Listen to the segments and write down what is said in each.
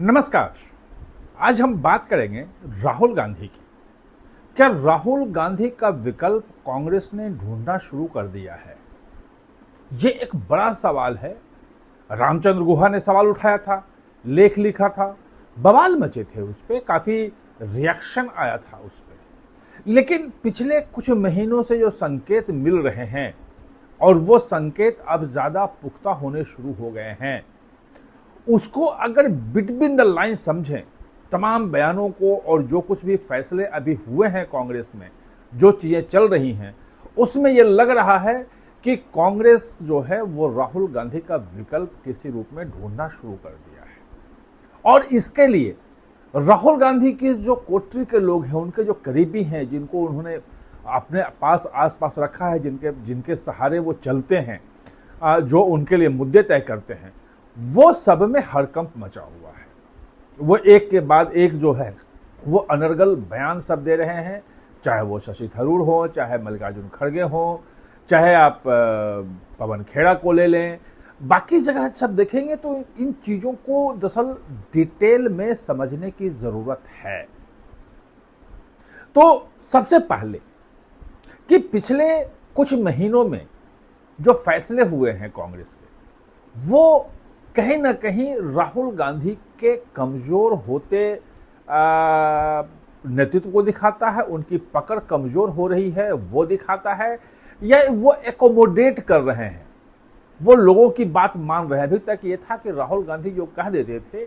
नमस्कार। आज हम बात करेंगे राहुल गांधी की। क्या राहुल गांधी का विकल्प कांग्रेस ने ढूंढना शुरू कर दिया है? ये एक बड़ा सवाल है। रामचंद्र गुहा ने सवाल उठाया था, लेख लिखा था, बवाल मचे थे, उस पर काफी रिएक्शन आया था उस पर। लेकिन पिछले कुछ महीनों से जो संकेत मिल रहे हैं और वो संकेत अब ज्यादा पुख्ता होने शुरू हो गए हैं, उसको अगर बिटवीन द लाइन समझें, तमाम बयानों को और जो कुछ भी फैसले अभी हुए हैं कांग्रेस में, जो चीजें चल रही हैं, उसमें यह लग रहा है कि कांग्रेस जो है वो राहुल गांधी का विकल्प किसी रूप में ढूंढना शुरू कर दिया है। और इसके लिए राहुल गांधी के जो कोटरी के लोग हैं, उनके जो करीबी हैं, जिनको उन्होंने अपने पास आसपास रखा है, जिनके सहारे वो चलते हैं, जो उनके लिए मुद्दे तय करते हैं, वो सब में हड़कंप मचा हुआ है। वो एक के बाद एक जो है वो अनर्गल बयान सब दे रहे हैं, चाहे वो शशि थरूर हो, चाहे मल्लिकार्जुन खड़गे हो, चाहे आप पवन खेड़ा को ले लें, बाकी जगह सब देखेंगे तो इन चीजों को दरअसल डिटेल में समझने की जरूरत है। तो सबसे पहले कि पिछले कुछ महीनों में जो फैसले हुए हैं कांग्रेस के, वो कहीं ना कहीं राहुल गांधी के कमजोर होते नेतृत्व को दिखाता है, उनकी पकड़ कमजोर हो रही है वो दिखाता है, या वो एकोमोडेट कर रहे हैं, वो लोगों की बात मान रहे हैं। अभी तक ये था कि राहुल गांधी जो कह देते थे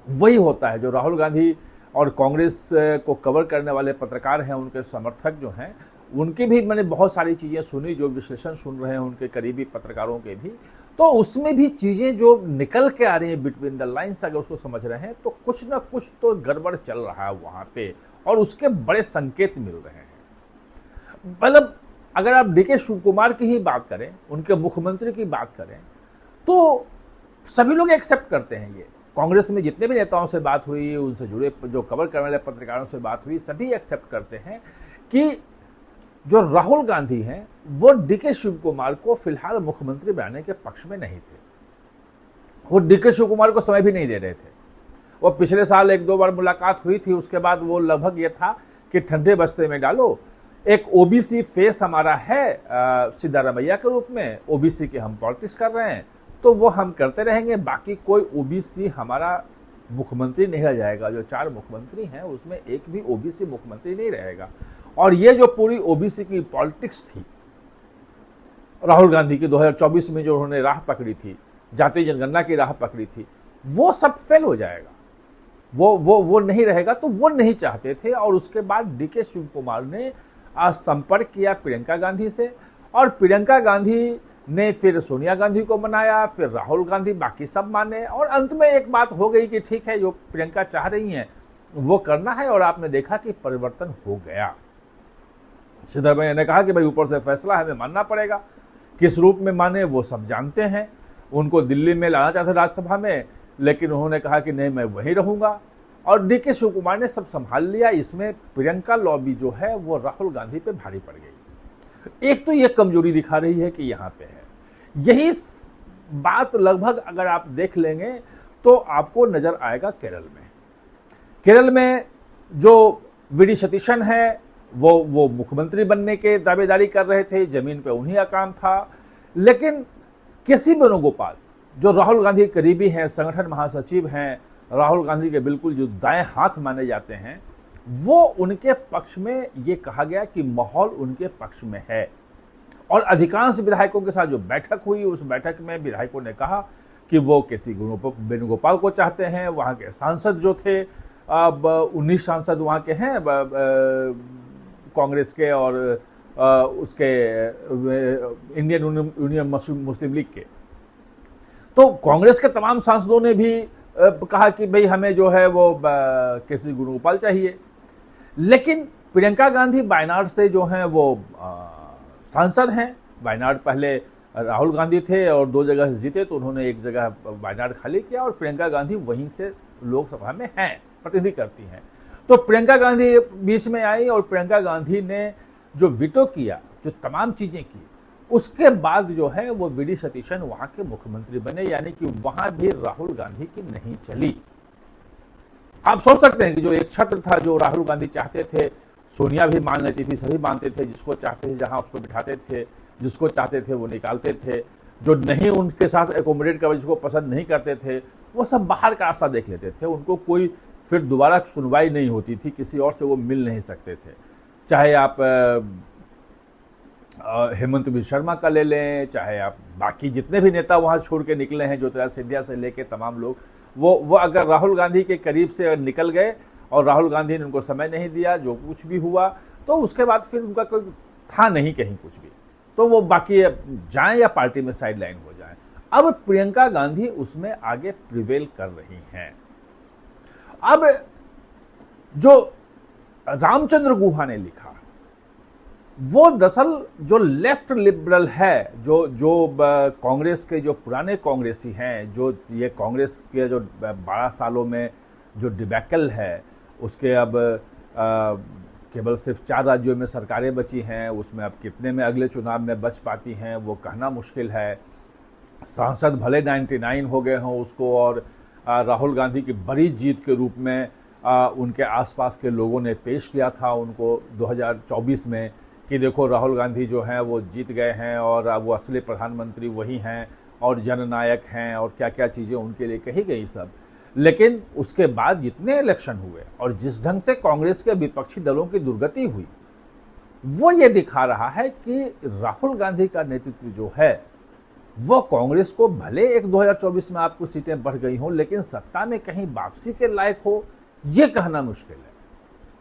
वही होता है। जो राहुल गांधी और कांग्रेस को कवर करने वाले पत्रकार हैं, उनके समर्थक जो हैं, उनकी भी मैंने बहुत सारी चीज़ें सुनी, जो विश्लेषण सुन रहे हैं उनके करीबी पत्रकारों के भी, तो उसमें भी चीज़ें जो निकल के आ रही हैं बिटवीन द लाइन्स, अगर उसको समझ रहे हैं तो कुछ ना कुछ तो गड़बड़ चल रहा है वहाँ पे, और उसके बड़े संकेत मिल रहे हैं। मतलब अगर आप डीके शिव कुमार की ही बात करें, उनके मुख्यमंत्री की बात करें, तो सभी लोग एक्सेप्ट करते हैं। ये कांग्रेस में जितने भी नेताओं से बात हुई, उनसे जुड़े जो कवर करने वाले पत्रकारों से बात हुई, सभी एक्सेप्ट करते हैं कि जो राहुल गांधी हैं वो डीके शिव कुमार को फिलहाल मुख्यमंत्री बनाने के पक्ष में नहीं थे। वो डीके शिव कुमार को समय भी नहीं दे रहे थे। वो पिछले साल एक दो बार मुलाकात हुई थी, उसके बाद वो लगभग ये था कि ठंडे बस्ते में डालो, एक ओबीसी फेस हमारा है सिद्धारमैया के रूप में, ओबीसी के हम पॉलिटिक्स कर रहे हैं तो वो हम करते रहेंगे, बाकी कोई ओबीसी हमारा मुख्यमंत्री नहीं रह जाएगा। जो 4 मुख्यमंत्री हैं उसमें एक भी ओबीसी मुख्यमंत्री नहीं रहेगा। और ये जो पूरी ओबीसी की पॉलिटिक्स थी राहुल गांधी की 2024 में, जो उन्होंने राह पकड़ी थी, जातीय जनगणना की राह पकड़ी थी, वो सब फेल हो जाएगा। वो नहीं रहेगा। तो वो नहीं चाहते थे। और उसके बाद डीके शिव कुमार ने संपर्क किया प्रियंका गांधी से, और प्रियंका गांधी ने फिर सोनिया गांधी को मनाया, फिर राहुल गांधी, बाकी सब माने, और अंत में एक बात हो गई कि ठीक है, जो प्रियंका चाह रही हैं वो करना है। और आपने देखा कि परिवर्तन हो गया। सिद्धरमैया ने कहा कि भाई ऊपर से फैसला हमें मानना पड़ेगा, किस रूप में माने वो सब जानते हैं। उनको दिल्ली में लाना चाहते राज्यसभा में, लेकिन उन्होंने कहा कि नहीं, मैं वहीं रहूंगा। और डीके शिव कुमार ने सब संभाल लिया। इसमें प्रियंका लॉबी जो है वो राहुल गांधी पे भारी पड़ गई। एक तो ये कमजोरी दिखा रही है कि यहाँ पे है। यही बात लगभग अगर आप देख लेंगे तो आपको नजर आएगा केरल में। केरल में जो वीडी सतीशन है वो मुख्यमंत्री बनने के दावेदारी कर रहे थे, जमीन पे उन्हीं का काम था। लेकिन केसी वेणुगोपाल, जो राहुल गांधी के करीबी हैं, संगठन महासचिव हैं, राहुल गांधी के बिल्कुल जो दाएं हाथ माने जाते हैं, वो उनके पक्ष में ये कहा गया कि माहौल उनके पक्ष में है। और अधिकांश विधायकों के साथ जो बैठक हुई, उस बैठक में विधायकों ने कहा कि वो केसी वेणुगोपाल को चाहते हैं। वहाँ के सांसद जो थे, अब 19 सांसद वहाँ के हैं कांग्रेस के और उसके इंडियन यूनियन मुस्लिम लीग के, तो कांग्रेस के तमाम सांसदों ने भी कहा कि भाई हमें जो है वो केसी वेणुगोपाल चाहिए। लेकिन प्रियंका गांधी वायनाड से जो हैं वो सांसद हैं। वायनाड पहले राहुल गांधी थे और 2 जगह से जीते, तो उन्होंने एक जगह वायनाड खाली किया, और प्रियंका गांधी वहीं से लोकसभा में हैं, प्रतिनिधि करती हैं। तो प्रियंका गांधी बीच में आई, और प्रियंका गांधी ने जो वीटो किया, जो तमाम चीजें की, उसके बाद जो है वो वीडी सतीशन वहां के मुख्यमंत्री बने, यानी कि वहां भी राहुल गांधी की नहीं चली। आप सोच सकते हैं कि जो एक छत्र था जो राहुल गांधी चाहते थे, सोनिया भी मान लेती थी, सभी मानते थे, जिसको चाहते थे जहां उसको बिठाते थे, जिसको चाहते थे वो निकालते थे, जो नहीं उनके साथ एकोमोडेट कर, जिसको पसंद नहीं करते थे, वो सब बाहर का रास्ता देख लेते थे। उनको कोई फिर दोबारा सुनवाई नहीं होती थी, किसी और से वो मिल नहीं सकते थे। चाहे आप हेमंत बिश्व शर्मा का ले लें, चाहे आप बाकी जितने भी नेता वहां छोड़ के निकले हैं, ज्योतिरादित्य सिंधिया से लेके तमाम लोग, वो अगर राहुल गांधी के करीब से अगर निकल गए और राहुल गांधी ने उनको समय नहीं दिया, जो कुछ भी हुआ, तो उसके बाद फिर उनका कोई था नहीं कहीं कुछ भी, तो वो बाकी जाएं या पार्टी में साइड लाइन हो जाएं। अब प्रियंका गांधी उसमें आगे प्रिवेल कर रही हैं। अब जो रामचंद्र गुहा ने लिखा, वो दरअसल जो लेफ्ट लिबरल है, जो कांग्रेस के जो पुराने कांग्रेसी हैं, जो ये कांग्रेस के जो 12 सालों में जो डिबैकल है, उसके अब केवल सिर्फ 4 राज्यों में सरकारें बची हैं, उसमें अब कितने में अगले चुनाव में बच पाती हैं वो कहना मुश्किल है। सांसद भले 99 हो गए हों उसको, और राहुल गांधी की बड़ी जीत के रूप में उनके आसपास के लोगों ने पेश किया था उनको 2024 में कि देखो राहुल गांधी जो हैं वो जीत गए हैं और वो असली प्रधानमंत्री वही हैं और जननायक हैं, और क्या क्या चीज़ें उनके लिए कही गई सब। लेकिन उसके बाद जितने इलेक्शन हुए और जिस ढंग से कांग्रेस के विपक्षी दलों की दुर्गति हुई, वो ये दिखा रहा है कि राहुल गांधी का नेतृत्व जो है वो कांग्रेस को भले एक 2024 में आपको सीटें बढ़ गई हों, लेकिन सत्ता में कहीं वापसी के लायक हो ये कहना मुश्किल है।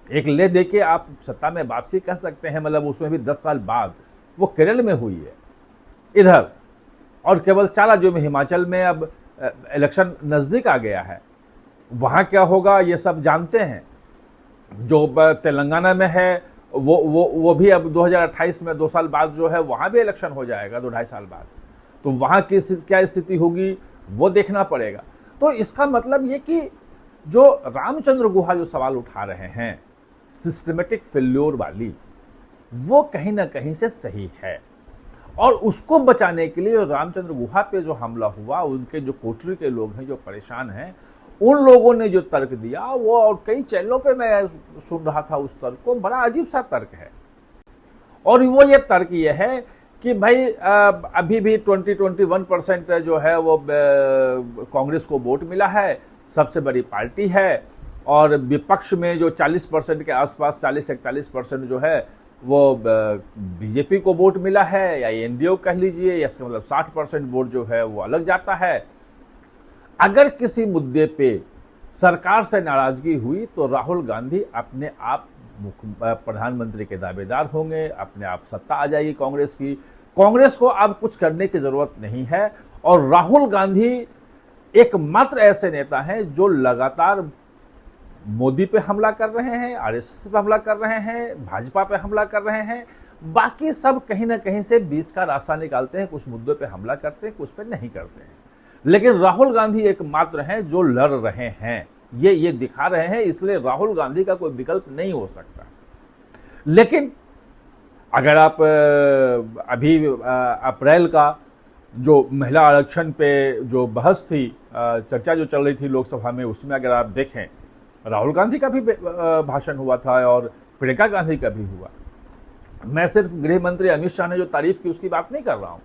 एक ले देके आप सत्ता में वापसी कह सकते हैं, मतलब उसमें भी 10 साल बाद। वो केरल में हुई है इधर, और केवल 4 राज्यों में, हिमाचल में अब इलेक्शन नजदीक आ गया है, वहां क्या होगा ये सब जानते हैं। जो तेलंगाना में है वो भी अब 2028 में 2 साल बाद जो है वहां भी इलेक्शन हो जाएगा, 2-2.5 साल बाद। तो वहां की क्या स्थिति होगी वो देखना पड़ेगा। तो इसका मतलब ये कि जो रामचंद्र गुहा जो सवाल उठा रहे हैं सिस्टमेटिक फेल्योर वाली, वो कहीं ना कहीं से सही है, और उसको बचाने के लिए रामचंद्र गुहा पे जो हमला हुआ, उनके जो कोटरी के लोग हैं जो परेशान हैं, उन लोगों ने जो तर्क दिया वो, और कई चैनलों पे मैं सुन रहा था उस तर्क को, बड़ा अजीब सा तर्क है। और वो ये तर्क ये है कि भाई अभी भी 20-21% जो है वो कांग्रेस को वोट मिला है, सबसे बड़ी पार्टी है, और विपक्ष में जो 40% के आसपास 40-41% जो है वो बीजेपी को वोट मिला है, या एनडीए कह लीजिए, या इसका मतलब 60% वोट जो है वो अलग जाता है। अगर किसी मुद्दे पे सरकार से नाराजगी हुई तो राहुल गांधी अपने आप प्रधानमंत्री के दावेदार होंगे, अपने आप सत्ता आ जाएगी कांग्रेस की। कांग्रेस को अब कुछ करने की जरूरत नहीं है, और राहुल गांधी एकमात्र ऐसे नेता हैं जो लगातार मोदी पे हमला कर रहे हैं, आरएसएस पे हमला कर रहे हैं, भाजपा पे हमला कर रहे हैं। बाकी सब कहीं ना कहीं से बीच का रास्ता निकालते हैं, कुछ मुद्दों पे हमला करते हैं, कुछ पे नहीं करते हैं। लेकिन राहुल गांधी एकमात्र हैं जो लड़ रहे हैं, ये दिखा रहे हैं, इसलिए राहुल गांधी का कोई विकल्प नहीं हो सकता। लेकिन अगर आप अभी अप्रैल का जो महिला आरक्षण पे जो बहस थी, चर्चा जो चल रही थी लोकसभा में, उसमें अगर आप देखें राहुल गांधी का भी भाषण हुआ था और प्रियंका गांधी का भी हुआ। मैं सिर्फ गृह मंत्री अमित शाह ने जो तारीफ की उसकी बात नहीं कर रहा हूं।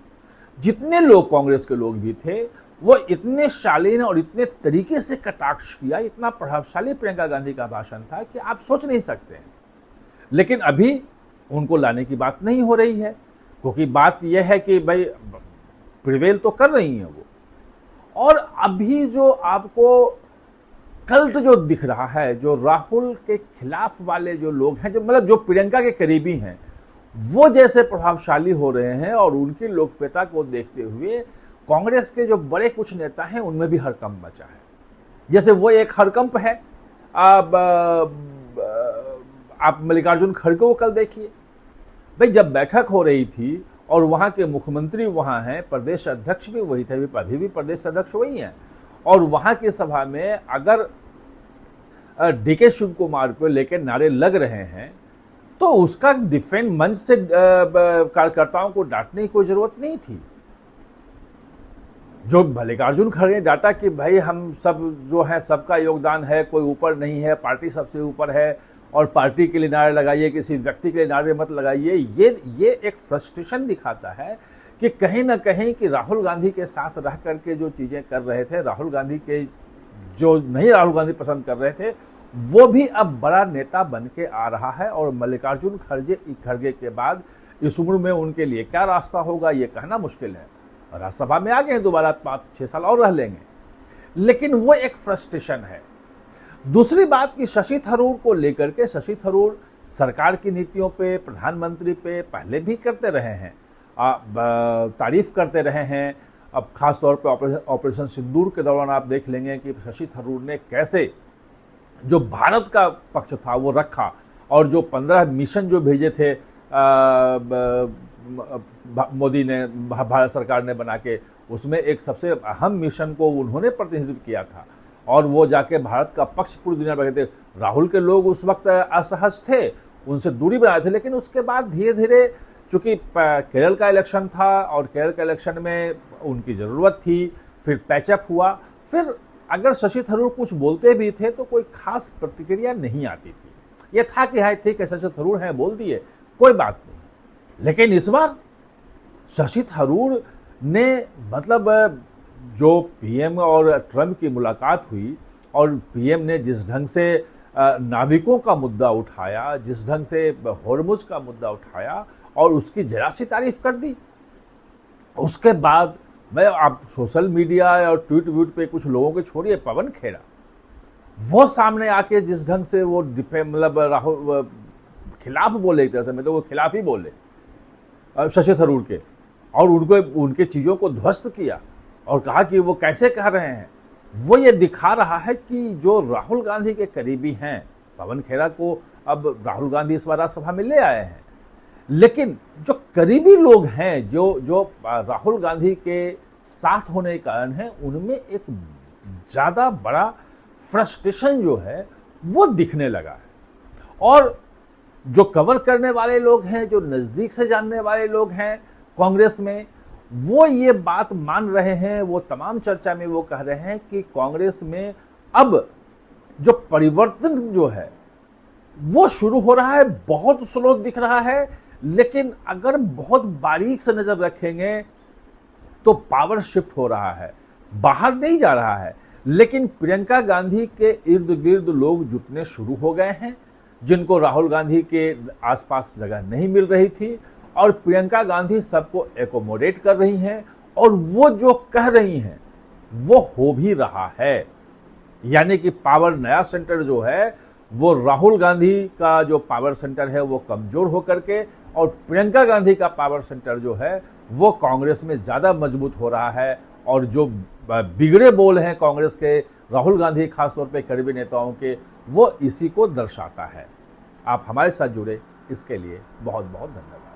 जितने लोग कांग्रेस के लोग भी थे वो इतने शालीन और इतने तरीके से कटाक्ष किया, इतना प्रभावशाली प्रियंका गांधी का भाषण था कि आप सोच नहीं सकते हैं। लेकिन अभी उनको लाने की बात नहीं हो रही है, क्योंकि बात यह है कि भाई प्रिवेल तो कर रही हैं वो। और अभी जो आपको कल्ट जो दिख रहा है, जो राहुल के खिलाफ वाले जो लोग हैं, जो मतलब जो प्रियंका के करीबी हैं, वो जैसे प्रभावशाली हो रहे हैं, और उनकी लोकप्रियता को देखते हुए कांग्रेस के जो बड़े कुछ नेता हैं उनमें भी हड़कंप मचा है। जैसे वो एक हड़कंप है, आप मल्लिकार्जुन खड़गे को कल देखिए भाई, जब बैठक हो रही थी और वहां के मुख्यमंत्री वहां हैं, प्रदेश अध्यक्ष भी वही थे, अभी भी प्रदेश अध्यक्ष वही हैं, और वहां की सभा में अगर डीके शिव कुमार को लेकर नारे लग रहे हैं तो उसका डिफेंड मंच से कार्यकर्ताओं को डांटने की कोई जरूरत नहीं थी। जो मल्लिकार्जुन खड़गे डाटा कि भाई हम सब जो है सबका योगदान है, कोई ऊपर नहीं है, पार्टी सबसे ऊपर है और पार्टी के लिए नारे लगाइए, किसी व्यक्ति के लिए नारे मत लगाइए, ये एक फ्रस्ट्रेशन दिखाता है कि कहीं ना कहीं कि राहुल गांधी के साथ रह करके जो चीज़ें कर रहे थे, राहुल गांधी के जो नहीं राहुल गांधी पसंद कर रहे थे, वो भी अब बड़ा नेता बन के आ रहा है। और मल्लिकार्जुन खड़गे के बाद इस उम्र में उनके लिए क्या रास्ता होगा ये कहना मुश्किल है। राज्यसभा में आ गए हैं, दोबारा 5-6 साल और रह लेंगे, लेकिन वो एक फ्रस्ट्रेशन है। दूसरी बात कि शशि थरूर को लेकर के, शशि थरूर सरकार की नीतियों पे, प्रधानमंत्री पे पहले भी करते रहे हैं, तारीफ करते रहे हैं। अब खास तौर पे ऑपरेशन सिंदूर के दौरान आप देख लेंगे कि शशि थरूर ने कैसे जो भारत का पक्ष था वो रखा, और जो 15 मिशन जो भेजे थे मोदी ने, भारत सरकार ने बना के, उसमें एक सबसे अहम मिशन को उन्होंने प्रतिनिधित्व किया था और वो जाके भारत का पक्ष पूरी दुनिया में रखे थे। राहुल के लोग उस वक्त असहज थे, उनसे दूरी बनाए थे, लेकिन उसके बाद धीरे धीरे चूंकि केरल का इलेक्शन था और केरल के इलेक्शन में उनकी ज़रूरत थी, फिर पैचअप हुआ, फिर अगर शशि थरूर कुछ बोलते भी थे तो कोई खास प्रतिक्रिया नहीं आती थी। ये था कि हाँ ठीक है, शशि थरूर हैं, बोल दिए, कोई बात नहीं। लेकिन इस बार शशि थरूर ने मतलब जो पीएम और ट्रंप की मुलाकात हुई और पीएम ने जिस ढंग से नाविकों का मुद्दा उठाया, जिस ढंग से होर्मुज का मुद्दा उठाया और उसकी जरा सी तारीफ कर दी, उसके बाद मैं आप सोशल मीडिया और ट्वीट पे कुछ लोगों के छोड़िए, पवन खेड़ा वो सामने आके जिस ढंग से वो मतलब राहुल खिलाफ बोले, एक तरह से मैं तो वो खिलाफ ही बोले शशि थरूर के, और उनको उनके चीज़ों को ध्वस्त किया और कहा कि वो कैसे कह रहे हैं। वो ये दिखा रहा है कि जो राहुल गांधी के करीबी हैं, पवन खेड़ा को अब राहुल गांधी इस बार राज्यसभा में ले आए हैं, लेकिन जो करीबी लोग हैं, जो राहुल गांधी के साथ होने के कारण है, उनमें एक ज़्यादा बड़ा फ्रस्ट्रेशन जो है वो दिखने लगा है। और जो कवर करने वाले लोग हैं, जो नज़दीक से जानने वाले लोग हैं कांग्रेस में, वो ये बात मान रहे हैं, वो तमाम चर्चा में वो कह रहे हैं कि कांग्रेस में अब जो परिवर्तन जो है वो शुरू हो रहा है, बहुत स्लो दिख रहा है, लेकिन अगर बहुत बारीक से नज़र रखेंगे तो पावर शिफ्ट हो रहा है, बाहर नहीं जा रहा है। लेकिन प्रियंका गांधी के इर्द गिर्द लोग जुटने शुरू हो गए हैं, जिनको राहुल गांधी के आसपास जगह नहीं मिल रही थी, और प्रियंका गांधी सबको एकोमोडेट कर रही हैं, और वो जो कह रही हैं वो हो भी रहा है। यानी कि पावर नया सेंटर जो है वो राहुल गांधी का जो पावर सेंटर है वो कमजोर होकर के, और प्रियंका गांधी का पावर सेंटर जो है वो कांग्रेस में ज़्यादा मजबूत हो रहा है। और जो बिगड़े बोल हैं कांग्रेस के, राहुल गांधी खासतौर पे करीबी नेताओं के, वो इसी को दर्शाता है। आप हमारे साथ जुड़े इसके लिए बहुत बहुत धन्यवाद।